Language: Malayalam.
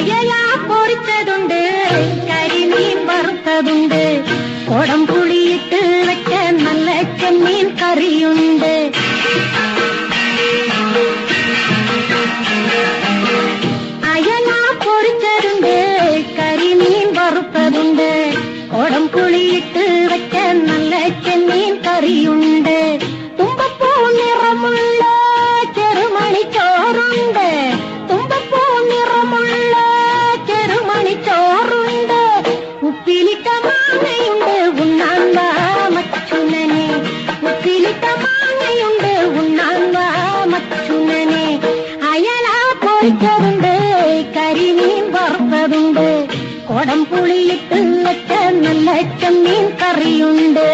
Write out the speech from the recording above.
അയല പൊരിച്ചതുണ്ട്, കരിമീൻ വറുത്തതുണ്ട്, കൊടംപുളിയിട്ട് വെച്ച നല്ല ചെമ്മീൻ കറിയുണ്ട്. അയല പൊരിച്ചതുണ്ട്, കരിമീൻ വറുത്തതുണ്ട്, കൊടംപുളിയിട്ട് വെച്ച നല്ല ചെമ്മീൻ കറിയുണ്ട്. തുമ്പപ്പൂ നിറമുള്ള ചെറുമണിച്ചോറുണ്ട്, തുമ്പപ്പൂ നിറമുള്ള ചെറുമണിച്ചോറുണ്ട്. ഉപ്പിലിട്ട മാങ്ങയുണ്ട്, ഉണ്ണാൻ വാ മച്ചുനനെ, ഉപ്പിലിട്ട മാങ്ങയുണ്ട്, ഉണ്ണാൻ വാ മച്ചുനനെ. അയല പൊരിച്ചതുണ്ട്, കരിമീൻ വറുത്തതുണ്ട്, കൊടംപുളിയിട്ട് വെച്ച നല്ല ചെമ്മീൻ കറിയുണ്ട്.